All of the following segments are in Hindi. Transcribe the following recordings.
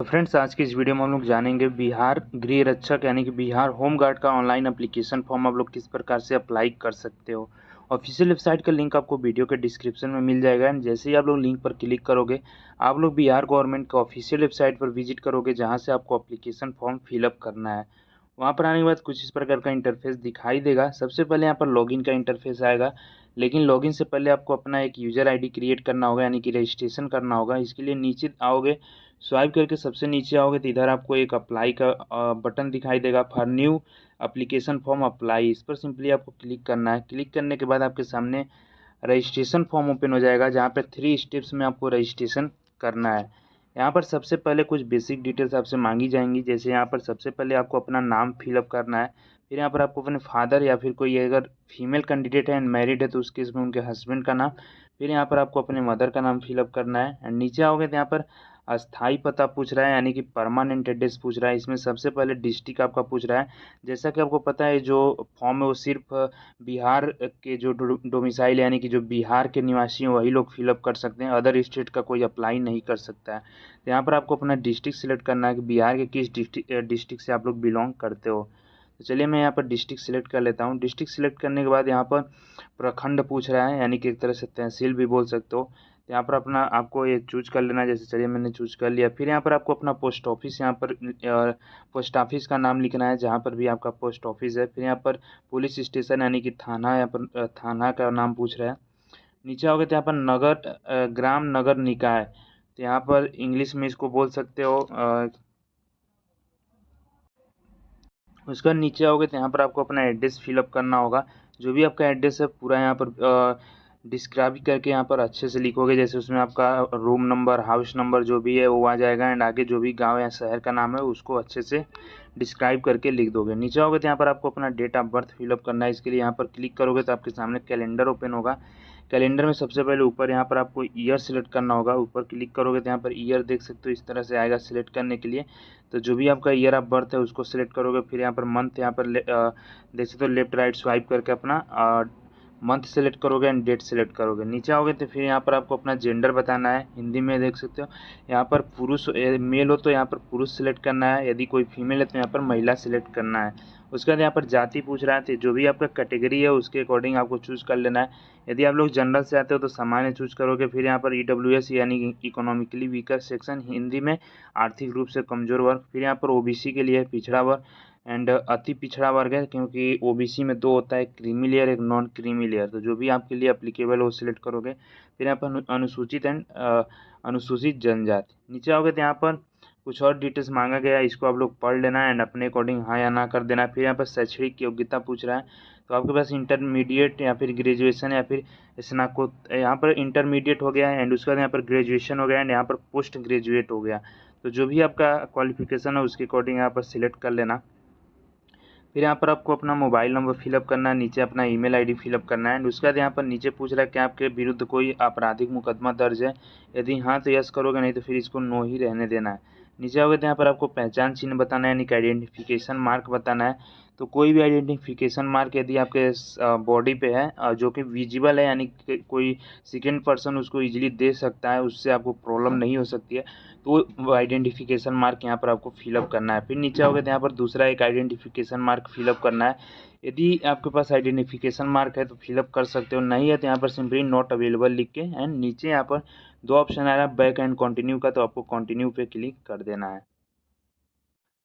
फ्रेंड्स, आज की इस वीडियो में हम लोग जानेंगे बिहार गृह रक्षक यानी कि बिहार होम गार्ड का ऑनलाइन एप्लीकेशन फॉर्म आप लोग किस प्रकार से अप्लाई कर सकते हो। ऑफिशियल वेबसाइट का लिंक आपको वीडियो के डिस्क्रिप्शन में मिल जाएगा एंड जैसे ही आप लोग लिंक पर क्लिक करोगे आप लोग बिहार गवर्नमेंट का ऑफिशियल वेबसाइट पर विजिट करोगे, जहाँ से आपको एप्लीकेशन फॉर्म फिलअप करना है। वहाँ पर आने के बाद कुछ इस प्रकार का इंटरफेस दिखाई देगा। सबसे पहले यहाँ पर लॉगिन का इंटरफेस आएगा, लेकिन लॉगिन से पहले आपको अपना एक यूज़र आईडी क्रिएट करना होगा यानी कि रजिस्ट्रेशन करना होगा। इसके लिए नीचे आओगे, स्वाइप करके सबसे नीचे आओगे तो इधर आपको एक अप्लाई का बटन दिखाई देगा, for new application form apply. इस पर सिंपली आपको क्लिक करना है। क्लिक करने के बाद आपके सामने रजिस्ट्रेशन फॉर्म ओपन हो जाएगा, जहाँ पर 3 स्टेप्स में आपको रजिस्ट्रेशन करना है। यहाँ पर सबसे पहले कुछ बेसिक डिटेल्स आपसे मांगी जाएंगी, जैसे यहाँ पर सबसे पहले आपको अपना नाम फिलअप करना है। फिर यहाँ पर आपको अपने फादर या फिर कोई अगर फीमेल कैंडिडेट है एंड मैरिड है तो उस केस में उनके हस्बैंड का नाम। फिर यहाँ पर आपको अपने मदर का नाम फिलअप करना है एंड नीचे आओगे तो यहाँ पर अस्थाई पता पूछ रहा है यानी कि परमानेंट एड्रेस पूछ रहा है। इसमें सबसे पहले डिस्ट्रिक्ट आपका पूछ रहा है। जैसा कि आपको पता है जो फॉर्म है वो सिर्फ बिहार के जो डोमिसाइल यानी कि जो बिहार के निवासी हैं वही लोग फिलअप कर सकते हैं, अदर स्टेट का कोई अप्लाई नहीं कर सकता है। तो यहाँ पर आपको अपना डिस्ट्रिक्ट सिलेक्ट करना है कि बिहार के किस डिस्ट्रिक्ट से आप लोग बिलोंग करते हो। तो चलिए मैं यहाँ पर डिस्ट्रिक्ट सिलेक्ट कर लेता हूँ। डिस्ट्रिक्ट सिलेक्ट करने के बाद यहाँ पर प्रखंड पूछ रहा है यानी कि एक तरह से तहसील भी बोल सकते हो। तो यहाँ पर अपना आपको ये चूज कर लेना है। जैसे चलिए मैंने चूज कर लिया। फिर यहाँ पर आपको अपना पोस्ट ऑफिस यहाँ पर पोस्ट ऑफिस का नाम लिखना है, जहाँ पर भी आपका पोस्ट ऑफिस है। फिर यहाँ पर पुलिस स्टेशन यानी कि थाना, यहाँ पर थाना का नाम पूछ रहा है। नीचे आओगे तो यहाँ पर नगर ग्राम नगर निकाय, तो यहाँ पर इंग्लिश में इसको बोल सकते हो। उसका नीचे आओगे तो यहाँ पर आपको अपना एड्रेस फिलअप करना होगा। जो भी आपका एड्रेस है पूरा यहाँ पर डिस्क्राइब करके यहाँ पर अच्छे से लिखोगे, जैसे उसमें आपका रूम नंबर, हाउस नंबर जो भी है वो आ जाएगा एंड आगे जो भी गांव या शहर का नाम है उसको अच्छे से डिस्क्राइब करके लिख दोगे। नीचे आओगे तो यहाँ पर आपको अपना डेट ऑफ बर्थ फिलअप करना है। इसके लिए यहाँ पर क्लिक करोगे तो आपके सामने कैलेंडर ओपन होगा। कैलेंडर में सबसे पहले ऊपर यहाँ पर आपको ईयर सेलेक्ट करना होगा। ऊपर क्लिक करोगे तो यहाँ पर ईयर देख सकते हो, इस तरह से आएगा सिलेक्ट करने के लिए। तो जो भी आपका ईयर ऑफ बर्थ है उसको सिलेक्ट करोगे। फिर यहाँ पर मंथ, यहाँ पर देख सकते हो लेफ्ट राइट स्वाइप करके अपना मंथ सेलेक्ट करोगे एंड डेट सेलेक्ट करोगे। नीचे आओगे तो फिर यहाँ पर आपको अपना जेंडर बताना है। हिंदी में देख सकते हो यहाँ पर पुरुष मेल हो तो यहाँ पर पुरुष सेलेक्ट करना है, यदि कोई फीमेल है तो यहाँ पर महिला सेलेक्ट करना है। उसके बाद यहाँ पर जाति पूछ रहा है, तो जो भी आपका कैटेगरी है उसके अकॉर्डिंग आपको चूज़ कर लेना है। यदि आप लोग जनरल से आते हो तो सामान्य चूज करोगे। फिर यहाँ पर EWS यानी इकोनॉमिकली वीकर सेक्शन, हिंदी में आर्थिक रूप से कमजोर वर्ग। फिर यहाँ पर OBC के लिए पिछड़ा वर्ग एंड अति पिछड़ा वर्ग है, क्योंकि OBC में 2 होता है, एक क्रीमी लेयर एक नॉन क्रीमी लेयर। तो जो भी आपके लिए एप्लीकेबल है वो सिलेक्ट करोगे। फिर यहाँ पर अनुसूचित एंड अनुसूचित जनजाति। नीचे आओगे तो यहाँ पर कुछ और डिटेल्स मांगा गया है, इसको आप लोग पढ़ लेना है एंड अपने अकॉर्डिंग हाँ या ना कर देना। फिर यहाँ पर शैक्षणिक योग्यता पूछ रहा है, तो आपके पास इंटरमीडिएट या फिर ग्रेजुएशन या फिर स्नातकोत्तर, यहाँ पर इंटरमीडिएट हो गया है एंड उसके बाद यहाँ पर ग्रेजुएशन हो गया एंड यहाँ पर पोस्ट ग्रेजुएट हो गया। तो जो भी आपका क्वालिफिकेशन है उसके अकॉर्डिंग यहाँ पर सिलेक्ट कर लेना। फिर यहाँ पर आपको अपना मोबाइल नंबर फिलअप करना है, नीचे अपना ईमेल आईडी फिलअप करना है एंड उसके बाद यहाँ पर नीचे पूछ रहा है कि आपके विरुद्ध कोई आपराधिक मुकदमा दर्ज है। यदि हाँ तो यस करोगे, नहीं तो फिर इसको नो ही रहने देना है। नीचे आओगे तो यहाँ पर आपको पहचान चिन्ह बताना है यानी कि आइडेंटिफिकेशन मार्क बताना है। तो कोई भी आइडेंटिफिकेशन मार्क यदि आपके बॉडी पे है जो कि विजिबल है यानी कि कोई सेकेंड पर्सन उसको इजीली दे सकता है, उससे आपको प्रॉब्लम नहीं हो सकती है, तो वो आइडेंटिफिकेशन मार्क यहाँ पर आपको फिलअप करना है। फिर नीचे आओगे तो यहाँ पर दूसरा एक आइडेंटिफिकेशन मार्क फिलअप करना है। यदि आपके पास आइडेंटिफिकेशन मार्क है तो फिलअप कर सकते हो, नहीं है तो यहाँ पर सिंपली नॉट अवेलेबल लिख के एंड नीचे यहाँ पर 2 ऑप्शन आ रहा है बैक एंड कंटिन्यू का, तो आपको कंटिन्यू पे क्लिक कर देना है।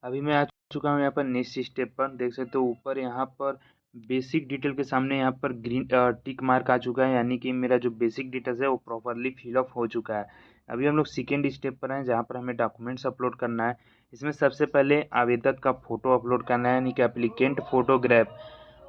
अभी मैं आ चुका हूँ यहाँ पर नेक्स्ट स्टेप पर। देख सकते हो ऊपर यहाँ पर बेसिक डिटेल के सामने यहाँ पर ग्रीन टिक मार्क आ चुका है, यानी कि मेरा जो बेसिक डिटेल्स है वो प्रॉपरली फिलअप हो चुका है। अभी हम लोग सेकेंड स्टेप पर हैं, जहाँ पर हमें डॉक्यूमेंट्स अपलोड करना है। इसमें सबसे पहले आवेदक का फ़ोटो अपलोड करना है यानी कि एप्लीकेंट फोटोग्राफ।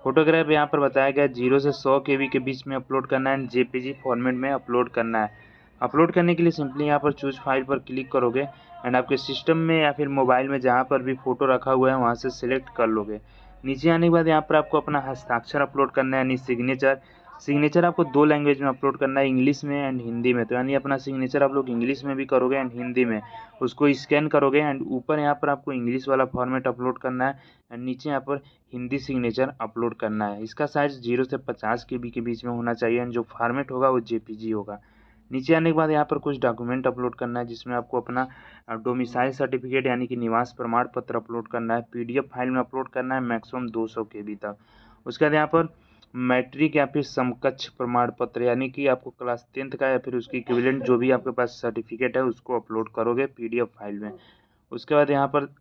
फोटोग्राफ यहाँ पर बताया गया 0 से 100 KB के बीच में अपलोड करना है, JPG फॉर्मेट में अपलोड करना है। अपलोड करने के लिए सिंपली यहाँ पर चूज फाइल पर क्लिक करोगे एंड आपके सिस्टम में या फिर मोबाइल में जहाँ पर भी फ़ोटो रखा हुआ है वहाँ से सिलेक्ट कर लोगे। नीचे आने के बाद यहाँ पर आपको अपना हस्ताक्षर अपलोड करना है यानी सिग्नेचर। सिग्नेचर आपको 2 लैंग्वेज में अपलोड करना है, इंग्लिश में एंड हिंदी में। तो यानी अपना सिग्नेचर आप लोग इंग्लिश में भी करोगे एंड हिंदी में, उसको स्कैन करोगे एंड ऊपर यहाँ पर आपको इंग्लिश वाला फॉर्मेट अपलोड करना है एंड नीचे यहाँ पर हिंदी सिग्नेचर अपलोड करना है। इसका साइज़ 0 से 50 KB के बीच में होना चाहिए एंड जो फॉर्मेट होगा वो JPG होगा। नीचे आने के बाद यहाँ पर कुछ डॉक्यूमेंट अपलोड करना है, जिसमें आपको अपना डोमिसाइल सर्टिफिकेट यानी कि निवास प्रमाण पत्र अपलोड करना है। PDF फाइल में अपलोड करना है मैक्सिमम 200 KB तक। उसके बाद यहाँ पर मैट्रिक या फिर समकक्ष प्रमाण पत्र यानी कि आपको क्लास 10th का या फिर उसकी इक्विवेलेंट जो भी आपके पास सर्टिफिकेट है उसको अपलोड करोगे PDF फाइल में। उसके बाद यहाँ पर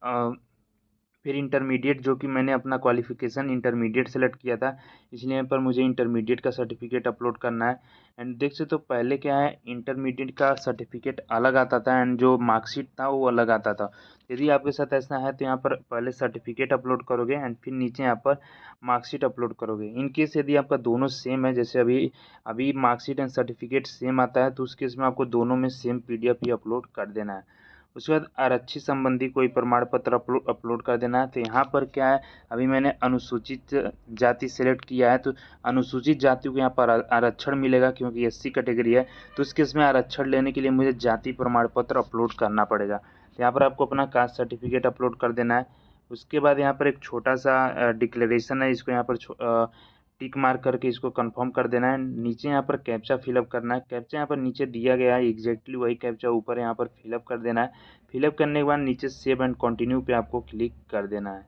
फिर इंटरमीडिएट, जो कि मैंने अपना क्वालिफिकेशन इंटरमीडिएट सेलेक्ट किया था, इसलिए यहाँ पर मुझे इंटरमीडिएट का सर्टिफिकेट अपलोड करना है। एंड देख सकते हो पहले क्या है, इंटरमीडिएट का सर्टिफिकेट अलग आता था एंड जो मार्कशीट था वो अलग आता था। यदि आपके साथ ऐसा है तो यहाँ पर पहले सर्टिफिकेट अपलोड करोगे एंड फिर नीचे यहाँ पर मार्कशीट अपलोड करोगे। इन केस यदि आपका दोनों सेम है, जैसे अभी अभी मार्कशीट एंड सर्टिफिकेट सेम आता है, तो उस केस में आपको दोनों में सेम PDF ही अपलोड कर देना है। उसके बाद आरक्षित संबंधी कोई प्रमाण पत्र अपलोड कर देना है। तो यहाँ पर क्या है, अभी मैंने अनुसूचित जाति सेलेक्ट किया है, तो अनुसूचित जातियों को यहाँ पर आरक्षण मिलेगा क्योंकि SC कैटेगरी है। तो इस केस में आरक्षण लेने के लिए मुझे जाति प्रमाण पत्र अपलोड करना पड़ेगा। यहाँ पर आपको अपना कास्ट सर्टिफिकेट अपलोड कर देना है। उसके बाद यहाँ पर एक छोटा सा डिक्लेरेशन है, इसको यहाँ पर टिक मार्क करके इसको कंफर्म कर देना है। नीचे यहाँ पर कैप्चा फिलअप करना है। कैप्चा यहाँ पर नीचे दिया गया है, एग्जैक्टली वही कैप्चा ऊपर यहाँ पर फिलअप कर देना है। फिलअप करने के बाद नीचे सेव एंड कंटिन्यू पे आपको क्लिक कर देना है।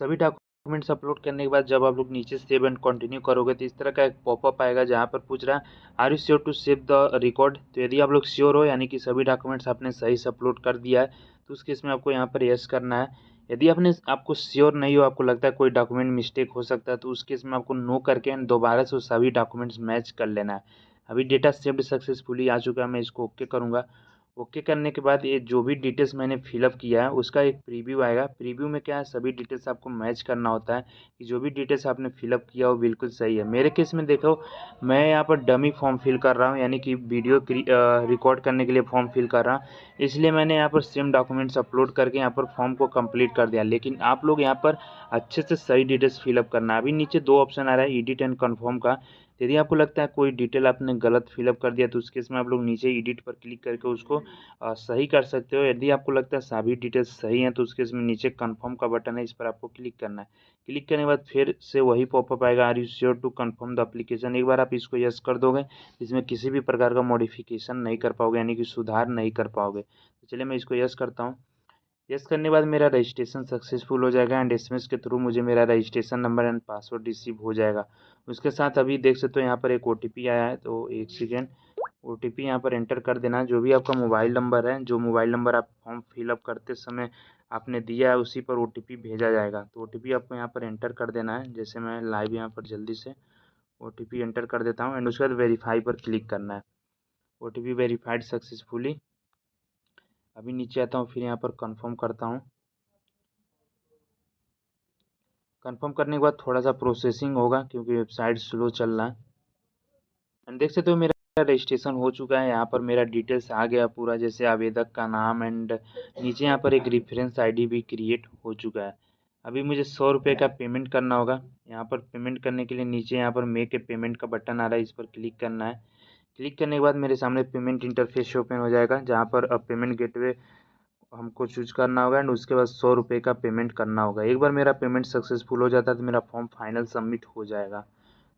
सभी डॉक्यूमेंट्स अपलोड करने के बाद जब आप लोग नीचे सेव एंड कंटिन्यू करोगे तो इस तरह का एक पॉपअप आएगा जहाँ पर पूछ रहा है are you sure to save the record. तो यदि आप लोग श्योर हो यानी कि सभी डॉक्यूमेंट्स आपने सही से अपलोड कर दिया है तो उस केस में आपको यहाँ पर यस करना है। यदि आपको श्योर नहीं हो, आपको लगता है कोई डॉक्यूमेंट मिस्टेक हो सकता है, तो उस केस में आपको नो करके दोबारा से सभी डॉक्यूमेंट्स मैच कर लेना है। अभी डेटा सेव्ड सक्सेसफुली आ चुका है, मैं इसको ओके करूँगा। ओके करने के बाद ये जो भी डिटेल्स मैंने फिलअप किया है उसका एक प्रीव्यू आएगा। प्रीव्यू में क्या है, सभी डिटेल्स आपको मैच करना होता है कि जो भी डिटेल्स आपने फिलअप किया वो बिल्कुल सही है। मेरे केस में देखो, मैं यहाँ पर डमी फॉर्म फिल कर रहा हूँ यानी कि वीडियो रिकॉर्ड करने के लिए फॉर्म फिल कर रहा हूँ, इसलिए मैंने यहाँ पर सेम डॉक्यूमेंट्स अपलोड करके यहाँ पर फॉर्म को कंप्लीट कर दिया। लेकिन आप लोग यहाँ पर अच्छे से सही डिटेल्स फिलअप करना है। अभी नीचे दो ऑप्शन आ रहा है, एडिट एंड कन्फर्म का। यदि आपको लगता है कोई डिटेल आपने गलत फिलअप कर दिया तो उस केस में आप लोग नीचे एडिट पर क्लिक करके उसको सही कर सकते हो। यदि आपको लगता है सभी डिटेल्स सही हैं तो उसके इसमें नीचे कंफर्म का बटन है, इस पर आपको क्लिक करना है। क्लिक करने के बाद फिर से वही पॉपअप आएगा, are you sure to confirm the application. एक बार आप इसको यस कर दोगे, इसमें किसी भी प्रकार का मॉडिफिकेशन नहीं कर पाओगे यानी कि सुधार नहीं कर पाओगे। तो चलिए मैं इसको यस करता हूँ। यस करने के बाद मेरा रजिस्ट्रेशन सक्सेसफुल हो जाएगा एंड SMS के थ्रू मुझे मेरा registration number and password receive हो जाएगा। उसके साथ अभी देख सकते हो यहाँ पर एक OTP आया है, तो एक सेकेंड, OTP यहाँ पर एंटर कर देना। जो भी आपका मोबाइल नंबर है, जो मोबाइल नंबर आप फॉर्म फिलअप करते समय आपने दिया है उसी पर OTP भेजा जाएगा। तो OTP आपको यहाँ पर एंटर कर देना है। जैसे मैं लाइव यहाँ पर जल्दी से OTP एंटर कर देता हूँ एंड उसके बाद वेरीफाई पर क्लिक करना है। OTP verified successfully. अभी नीचे आता हूँ, फिर यहाँ पर कन्फर्म करता हूँ। कंफर्म करने के बाद थोड़ा सा प्रोसेसिंग होगा क्योंकि वेबसाइट स्लो चल रहा है। एंड देख सकते हो मेरा रजिस्ट्रेशन हो चुका है। यहाँ पर मेरा डिटेल्स आ गया पूरा, जैसे आवेदक का नाम एंड नीचे यहाँ पर एक रेफरेंस ID भी क्रिएट हो चुका है। अभी मुझे 100 रुपये का पेमेंट करना होगा। यहाँ पर पेमेंट करने के लिए नीचे यहाँ पर मेक ए पेमेंट का बटन आ रहा है, इस पर क्लिक करना है। क्लिक करने के बाद मेरे सामने पेमेंट इंटरफेस ओपन हो जाएगा जहाँ पर पेमेंट गेटवे हमको चूज करना होगा एंड उसके बाद 100 रुपये का पेमेंट करना होगा। एक बार मेरा पेमेंट सक्सेसफुल हो जाता है तो मेरा फॉर्म फाइनल सबमिट हो जाएगा।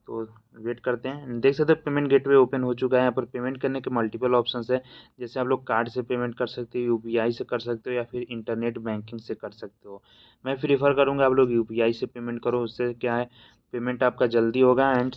तो वेट करते हैं। देख सकते हैं पेमेंट गेटवे ओपन हो चुका है। यहाँ पर पेमेंट करने के मल्टीपल ऑप्शंस है, जैसे आप लोग कार्ड से पेमेंट कर सकते हो, UPI से कर सकते हो या फिर इंटरनेट बैंकिंग से कर सकते हो। मैं प्रीफर करूँगा आप लोग UPI से पेमेंट करो, उससे क्या है पेमेंट आपका जल्दी होगा एंड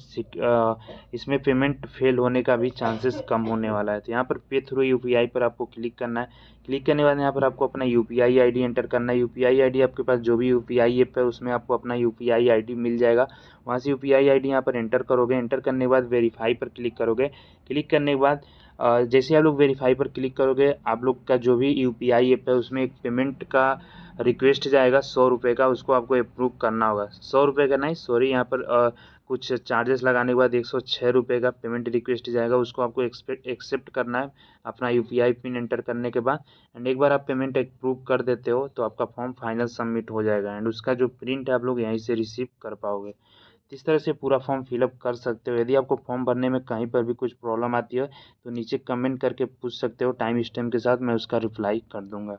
इसमें पेमेंट फेल होने का भी चांसेस कम होने वाला है। तो यहाँ पर पे थ्रू UPI पर आपको क्लिक करना है। क्लिक करने के बाद यहाँ पर आपको अपना UPI ID एंटर करना है। UPI ID आपके पास जो भी UPI ऐप है उसमें आपको अपना UPI ID मिल जाएगा। वहाँ से UPI ID यहाँ पर एंटर करोगे। एंटर करने के बाद वेरीफाई पर क्लिक करोगे। क्लिक करने के बाद जैसे आप लोग वेरीफाई पर क्लिक करोगे, आप लोग का जो भी UPI ऐप है उसमें एक पेमेंट का रिक्वेस्ट जाएगा 100 रुपये का, उसको आपको अप्रूव करना होगा। 100 रुपये का नहीं, सॉरी, यहाँ पर कुछ चार्जेस लगाने के बाद 106 रुपये का पेमेंट रिक्वेस्ट जाएगा, उसको आपको एक्सेप्ट करना है अपना UPI पिन एंटर करने के बाद। एंड एक बार आप पेमेंट अप्रूव कर देते हो तो आपका फॉर्म फाइनल सबमिट हो जाएगा एंड उसका जो प्रिंट है आप लोग यहीं से रिसीव कर पाओगे। इस तरह से पूरा फॉर्म फिलअप कर सकते हो। यदि आपको फॉर्म भरने में कहीं पर भी कुछ प्रॉब्लम आती है तो नीचे कमेंट करके पूछ सकते हो, टाइम स्टैम्प के साथ मैं उसका रिप्लाई कर दूंगा।